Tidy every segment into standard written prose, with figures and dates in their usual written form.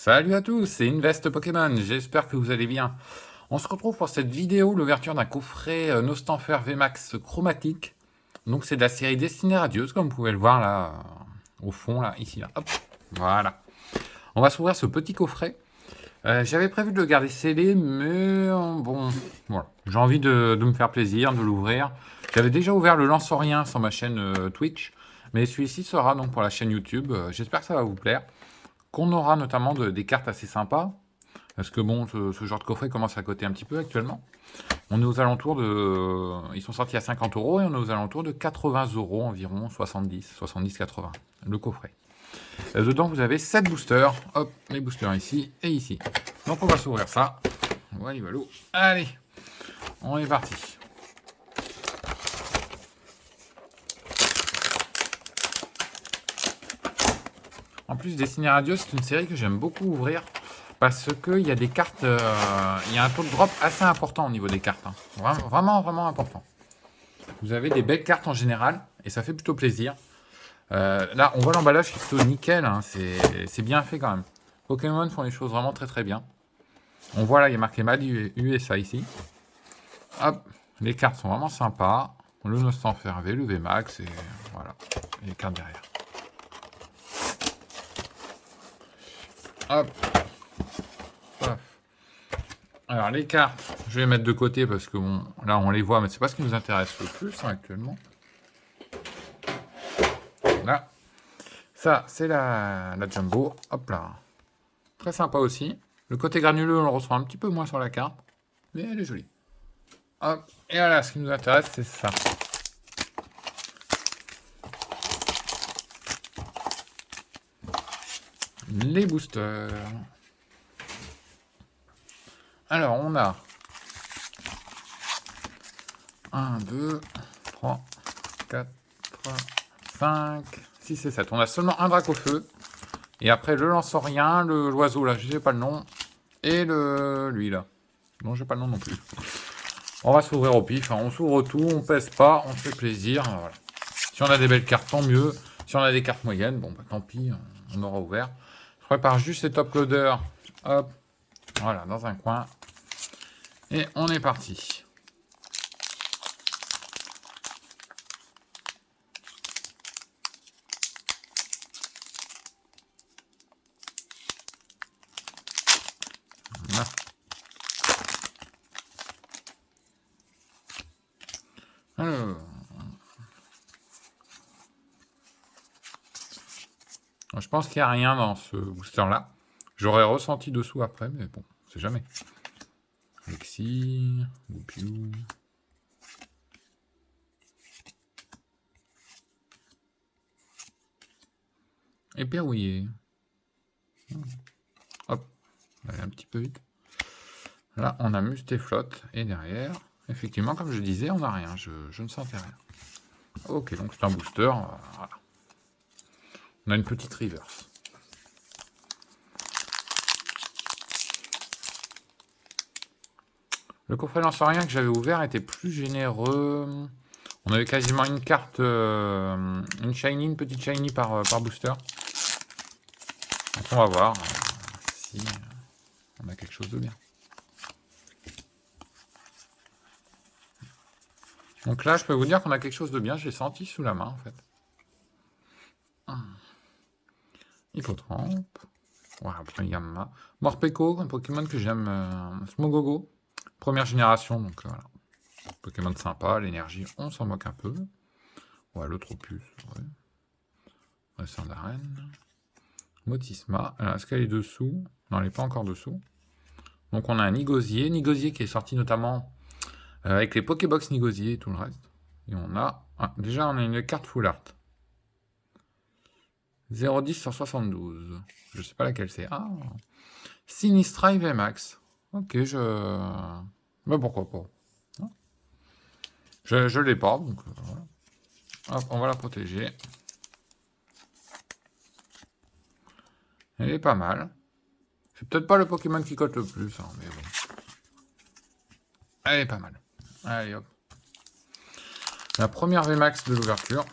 Salut à tous, c'est Invest Pokémon, j'espère que vous allez bien. On se retrouve pour cette vidéo, l'ouverture d'un coffret Nostanfer VMAX chromatique. Donc c'est de la série Destinée Radieuse, comme vous pouvez le voir là, au fond, là, ici, là. Hop, voilà. On va s'ouvrir ce petit coffret. J'avais prévu de le garder scellé, mais bon, voilà. J'ai envie de me faire plaisir, de l'ouvrir. J'avais déjà ouvert le Lance-Rien sur ma chaîne Twitch, mais celui-ci sera donc pour la chaîne YouTube. J'espère que ça va vous plaire. Qu'on aura notamment des cartes assez sympas. Parce que bon, ce genre de coffret commence à coter un petit peu actuellement. On est aux alentours de... Ils sont sortis à 50 € et on est aux alentours de 80 € environ, 70-80, le coffret. Dedans, vous avez 7 boosters. Hop, les boosters ici et ici. Donc on va s'ouvrir ça. Voilà, voilà. Allez, on est parti. En plus, Destinée Radieuse, c'est une série que j'aime beaucoup ouvrir. Parce qu'il y a des cartes, il y a un taux de drop assez important au niveau des cartes. Hein. Vraiment, vraiment important. Vous avez des belles cartes en général, et ça fait plutôt plaisir. Là, on voit l'emballage qui est plutôt nickel, hein. C'est bien fait quand même. Pokémon font les choses vraiment très très bien. On voit là, il y a marqué Mad USA ici. Hop, les cartes sont vraiment sympas. Le Nostanfer V, le VMAX, et voilà, et les cartes derrière. Hop. Alors les cartes, je vais les mettre de côté parce que bon, là on les voit, mais c'est pas ce qui nous intéresse le plus hein, actuellement. Là, ça c'est la Jumbo, hop là, très sympa aussi. Le côté granuleux on le ressent un petit peu moins sur la carte, mais elle est jolie. Hop, et voilà, ce qui nous intéresse c'est ça. Les boosters. Alors on a 1, 2, 3, 4, 5, 6 et 7. On a seulement un Dracofeu. Et après le Lance-Rien, l'oiseau là, je sais pas le nom. Et lui là. Non, j'ai pas le nom non plus. On va s'ouvrir au pif. Hein. On s'ouvre tout, on pèse pas, on se fait plaisir. Voilà. Si on a des belles cartes, tant mieux. Si on a des cartes moyennes, bon bah tant pis, on aura ouvert. Je prépare juste ces top loaders. Hop. Voilà, dans un coin. Et on est parti. Voilà. Alors. Je pense qu'il n'y a rien dans ce booster-là. J'aurais ressenti dessous après, mais bon, on sait jamais. Lexi, Woopiou. Et Pérouillé. Hop, on va aller un petit peu vite. Là, on a Mustéflotte. Et derrière, effectivement, comme je disais, on n'a rien. Je ne sentais rien. Ok, donc c'est un booster. Voilà. On a une petite reverse. Le coffret Lance-Rien que j'avais ouvert était plus généreux. On avait quasiment une carte, une shiny, une petite shiny par booster. Donc on va voir si on a quelque chose de bien. Donc là, je peux vous dire qu'on a quelque chose de bien. J'ai senti sous la main, en fait. Hippotrampe. Voilà, Yamma. Morpeko, un Pokémon que j'aime. Smogogo. Première génération, donc voilà. Pokémon sympa, l'énergie, on s'en moque un peu. Ouais, l'autre opus, ouais. Récent d'arène. Motisma. Alors, est-ce qu'elle est dessous? Non, elle n'est pas encore dessous. Donc on a un Nigosier. Nigosier qui est sorti notamment avec les Pokébox Nigosier et tout le reste. Et on a... Ah, déjà, on a une carte full art. 0,10 sur 72. Je sais pas laquelle c'est. Ah, Sinistra VMAX. Ok, mais pourquoi pas. Je l'ai pas, donc voilà. Hop, on va la protéger. Elle est pas mal. C'est peut-être pas le Pokémon qui cote le plus, hein, mais bon. Elle est pas mal. Allez, hop. La première VMAX de l'ouverture.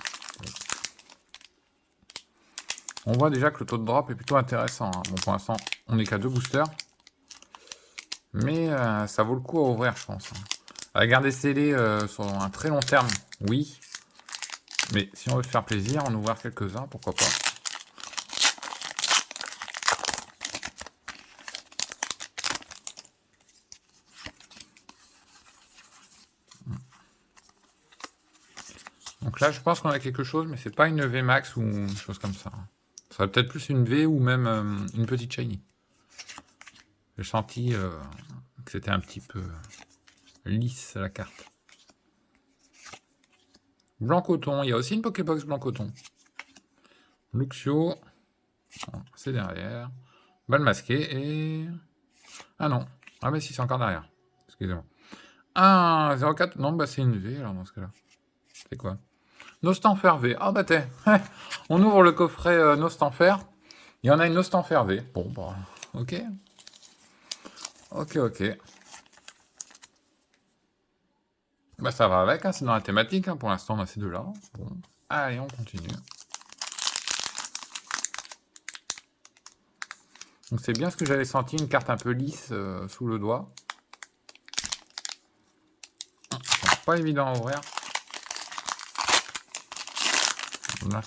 On voit déjà que le taux de drop est plutôt intéressant. Hein. Bon, pour l'instant, On n'est qu'à 2 boosters. Mais ça vaut le coup à ouvrir, je pense. À garder scellé sur un très long terme, oui. Mais si on veut se faire plaisir, en ouvrir quelques-uns, pourquoi pas. Donc là, je pense qu'on a quelque chose, mais c'est pas une VMAX ou une chose comme ça. Ça serait peut-être plus une V ou même une petite shiny. J'ai senti que c'était un petit peu lisse la carte. Blanc coton, il y a aussi une Pokébox blanc coton. Luxio, c'est derrière. Balle masquée et... Ah non. Ah mais si, c'est encore derrière. Excusez-moi. 1, 04. Non, bah c'est une V alors dans ce cas-là. C'est quoi? Nostanfer V. Ah bah t'es. On ouvre le coffret Nostanfer. Il y en a une Nostanfer V. Bon bah... Ok. Ok. Bah ça va avec, hein, c'est dans la thématique. Hein. Pour l'instant, on a ces deux-là. Bon. Allez, on continue. Donc c'est bien ce que j'avais senti, une carte un peu lisse sous le doigt. C'est pas évident à ouvrir. Là.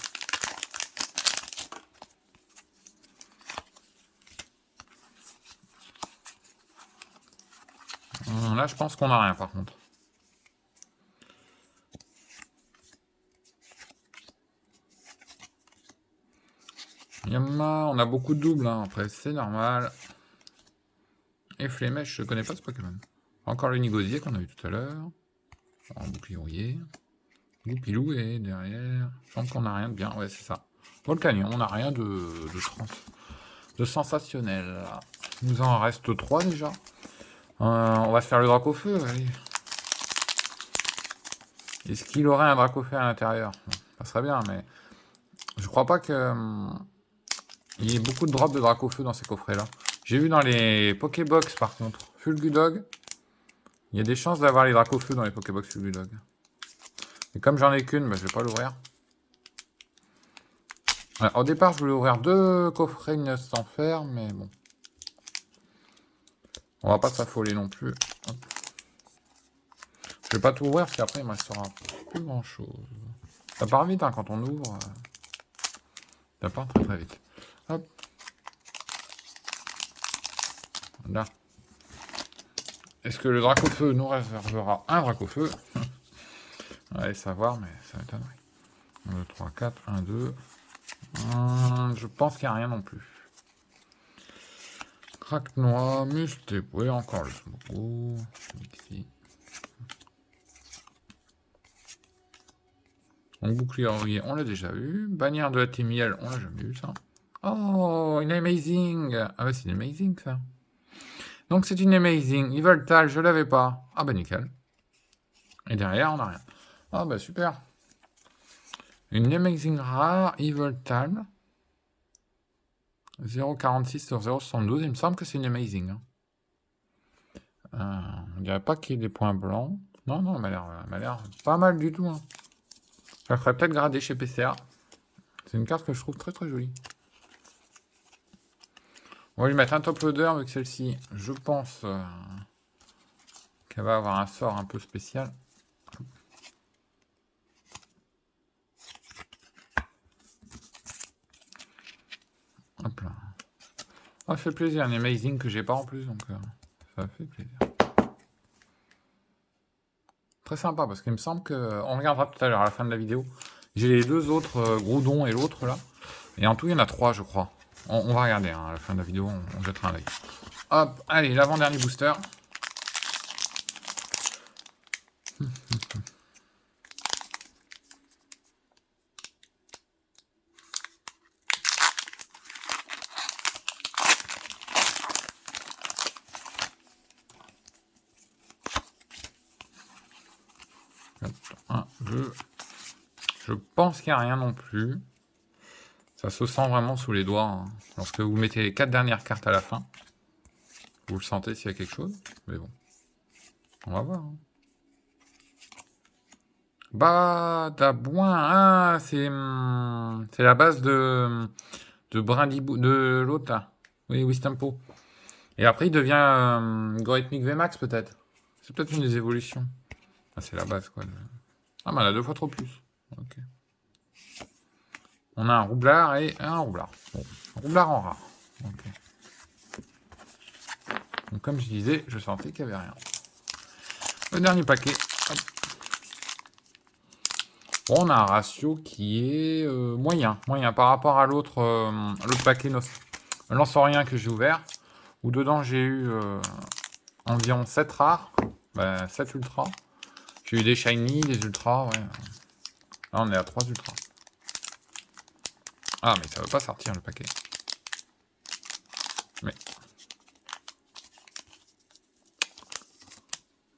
Là, je pense qu'on n'a rien par contre. Yamma, on a beaucoup de doubles, hein. Après c'est normal. Et Flémèche, je connais pas ce Pokémon. Encore le Nigosier qu'on a vu tout à l'heure. Un bouclier. Goupilou et derrière. Je pense qu'on n'a rien de bien. Ouais, c'est ça. Volcanion, on n'a rien de sensationnel. Il nous en reste 3 déjà. On va se faire le drac au feu. Allez. Est-ce qu'il aurait un drac au feu à l'intérieur? Ça serait bien, mais je crois pas que il y ait beaucoup de drops de drac au feu dans ces coffrets-là. J'ai vu dans les Pokébox par contre. Fulgudog. Il y a des chances d'avoir les dracs au feu dans les Pokébox Fulgudog. Et comme j'en ai qu'une, bah, je vais pas l'ouvrir. Alors, au départ, je voulais ouvrir 2 coffrets sans faire, mais bon. On va pas s'affoler non plus. Hop. Je vais pas tout ouvrir parce qu'après il me restera plus grand chose. Ça part vite hein, quand on ouvre. Ça part très vite. Hop. Là. Est-ce que le drac au feu nous réservera un drac au feu? Allez savoir, mais ça m'étonnerait. 1, 2, 3, 4, 1, 2. Je pense qu'il n'y a rien non plus. Craque noir, musté, oui, encore le smoko. Ici. Donc bouclier oreiller, on l'a déjà vu. Bannière de la Témiel, on l'a jamais vu ça. Oh, une amazing. Ah bah c'est une amazing ça. Donc c'est une amazing. Yveltal, je l'avais pas. Ah bah nickel. Et derrière, on n'a rien. Ah bah super. Une amazing rare, Yveltal. 0,46 sur 0,72. Il me semble que c'est une amazing. On dirait pas qu'il y ait des points blancs. Non, non, elle m'a l'air pas mal du tout. Hein. Ça ferait peut-être gradé chez PCA. C'est une carte que je trouve très très jolie. On va lui mettre un top loader avec celle-ci. Je pense qu'elle va avoir un sort un peu spécial. Hop là. Ça fait plaisir, un amazing que j'ai pas en plus, donc ça fait plaisir. Très sympa parce qu'il me semble que. On regardera tout à l'heure à la fin de la vidéo. J'ai les 2 autres, Groudon et l'autre là. Et en tout, il y en a 3, je crois. On va regarder hein, à la fin de la vidéo, on jettera un œil. Hop, allez, l'avant-dernier booster. Hop, 1, 2. Je pense qu'il n'y a rien non plus. Ça se sent vraiment sous les doigts. Hein. Lorsque vous mettez les 4 dernières cartes à la fin, vous le sentez s'il y a quelque chose. Mais bon, on va voir. Hein. Badabouin, c'est la base de Brindibou, de l'autre là. Oui, Wistempo. Et après, il devient Gorithmic VMAX, peut-être. C'est peut-être une des évolutions. Ah, c'est la base, quoi. Ah, mais on a 2 fois trop plus. Ok. On a un roublard et un roublard. Bon, roublard en rare. Ok. Donc, comme je disais, je sentais qu'il n'y avait rien. Le dernier paquet. Hop. Bon, on a un ratio qui est moyen par rapport à l'autre paquet Lance-Rien que j'ai ouvert, où dedans j'ai eu environ 7 rares, 7 ultras. J'ai eu des shiny, des ultras, ouais. Là, on est à 3 ultras. Ah, mais ça veut pas sortir le paquet. Mais.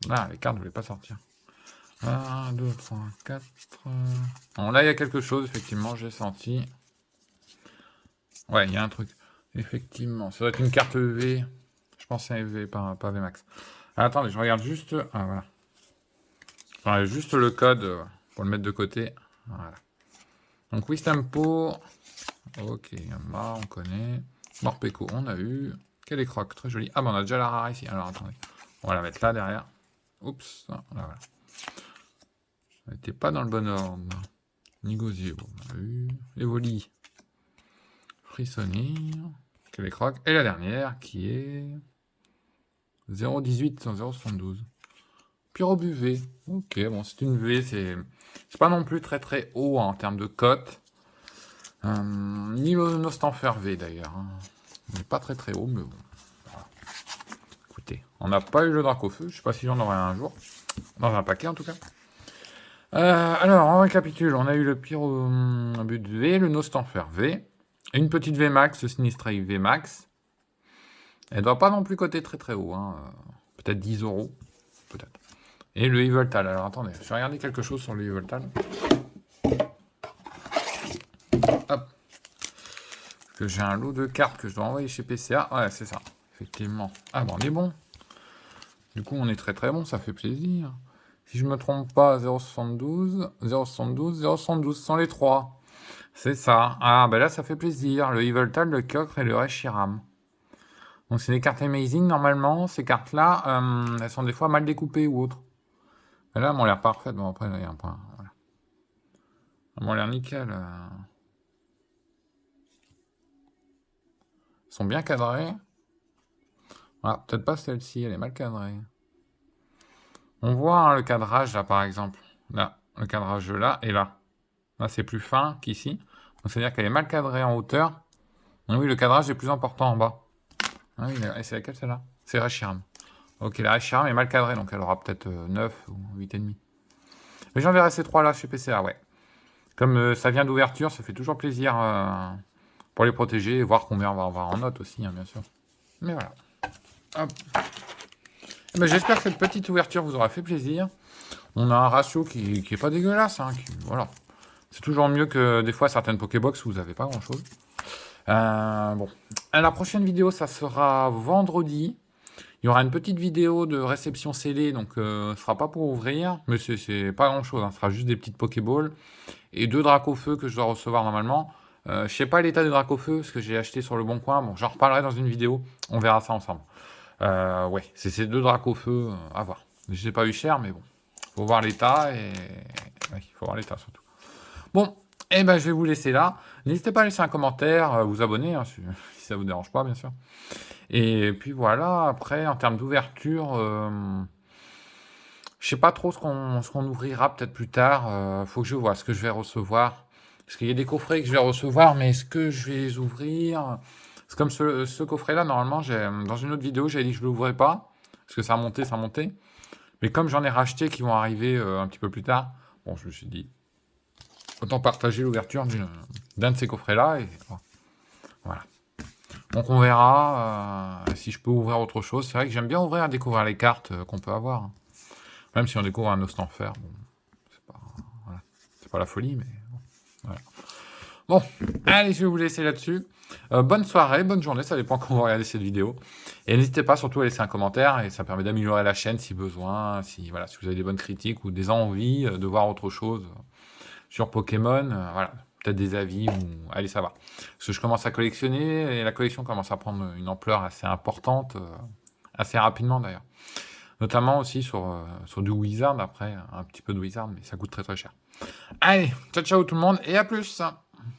Là, les cartes ne voulaient pas sortir. 1, 2, 3, 4. Bon, là, il y a quelque chose, effectivement, j'ai senti. Ouais, il y a un truc. Effectivement, ça doit être une carte EV. Je pense à EV, pas VMAX. Ah, attendez, je regarde juste. Ah, voilà. Enfin, juste le code pour le mettre de côté. Voilà. Donc, Wistempo. Ok, Yama, on connaît. Morpeko, on a eu. Quel est croc, très joli. Ah, bah, on a déjà la rare ici. Alors, attendez. On va la mettre là, derrière. Oups. Là, voilà. Elle n'était pas dans le bon ordre. Nigozio, on a eu. Evoli. Frissonner. Quel est croc. Et la dernière, qui est. 0,18 sur 0,72. Pyrobuvet. Ok, bon, c'est une V, c'est pas non plus très très haut en termes de cote. Ni le Nostanfer V d'ailleurs. Hein. Il n'est pas très très haut, mais bon. Voilà. Écoutez, on n'a pas eu le Dracofeu. Je sais pas si j'en aurai un jour. Dans un paquet en tout cas. Alors, on récapitule. On a eu le Pyrobuvet, le Nostanfer V. Une petite VMAX, Sinistrate VMAX. Elle doit pas non plus coter très très haut. Hein. Peut-être 10 €. Peut-être. Et le Yveltal. Alors attendez, je vais regarder quelque chose sur le Yveltal. Hop. Parce que j'ai un lot de cartes que je dois envoyer chez PCA. Ouais, c'est ça. Effectivement. Ah bon, on est bon. Du coup, on est très très bon, ça fait plaisir. Si je me trompe pas, 0,72, 0,72, 0,72 sont les 3. C'est ça. Ah, ben là, ça fait plaisir. Le Yveltal, le Cockre et le Reshiram. Donc, c'est des cartes amazing. Normalement, ces cartes-là, elles sont des fois mal découpées ou autres. Et là, elles m'ont l'air parfaites. Bon, après, il y a un point. Voilà. Elles m'ont l'air nickel. Ils sont bien cadrés. Ah, peut-être pas celle-ci, elle est mal cadrée. On voit hein, le cadrage là, par exemple. Là, le cadrage là et là. Là, c'est plus fin qu'ici. Donc, c'est-à-dire qu'elle est mal cadrée en hauteur. Donc, oui, le cadrage est plus important en bas. Ah oui, et c'est laquelle celle-là? C'est Reshiram. Ok, la Reshiram est mal cadrée, donc elle aura peut-être 9 ou 8,5. Mais j'enverrai ces trois-là chez PCA, ouais. Comme ça vient d'ouverture, ça fait toujours plaisir pour les protéger et voir combien on va avoir en note aussi, hein, bien sûr. Mais voilà. Hop. Ben, j'espère que cette petite ouverture vous aura fait plaisir. On a un ratio qui est pas dégueulasse. Hein, voilà. C'est toujours mieux que des fois certaines Pokébox où vous n'avez pas grand-chose. Bon. La prochaine vidéo, ça sera vendredi. Il y aura une petite vidéo de réception scellée, donc ce ne sera pas pour ouvrir, mais c'est pas grand-chose. Hein, ce sera juste des petites Pokéballs et 2 Dracofeu que je dois recevoir normalement. Je sais pas l'état des Dracofeu, ce que j'ai acheté sur le bon coin. Bon, j'en reparlerai dans une vidéo. On verra ça ensemble. Ouais, c'est ces 2 Dracofeu à voir. Je les ai pas eu cher, mais bon. Faut voir l'état et... Oui, il faut voir l'état surtout. Bon, et ben je vais vous laisser là. N'hésitez pas à laisser un commentaire, vous abonner, hein, si ça vous dérange pas, bien sûr. Et puis voilà, après, en termes d'ouverture, je sais pas trop ce qu'on ouvrira peut-être plus tard. Faut que je vois ce que je vais recevoir. Parce qu'il y a des coffrets que je vais recevoir, mais est-ce que je vais les ouvrir? C'est comme ce coffret-là, normalement, dans une autre vidéo, j'avais dit que je ne l'ouvrais pas. Parce que ça montait, ça montait. Mais comme j'en ai racheté qui vont arriver un petit peu plus tard, bon, je me suis dit, autant partager l'ouverture d'un de ces coffrets-là. Et voilà. Donc on verra si je peux ouvrir autre chose. C'est vrai que j'aime bien ouvrir, découvrir les cartes qu'on peut avoir. Même si on découvre un Nostanfer, bon, voilà, c'est pas la folie, mais bon, voilà. Bon, allez, je vais vous laisser là-dessus. Bonne soirée, bonne journée, ça dépend quand vous regardez cette vidéo. Et n'hésitez pas surtout à laisser un commentaire, et ça permet d'améliorer la chaîne si besoin, si vous avez des bonnes critiques ou des envies de voir autre chose sur Pokémon. Voilà, peut-être des avis ou allez savoir. Parce que je commence à collectionner et la collection commence à prendre une ampleur assez importante, assez rapidement d'ailleurs. Notamment aussi sur du Wizard après, un petit peu de Wizard, mais ça coûte très très cher. Allez, ciao ciao tout le monde et à plus!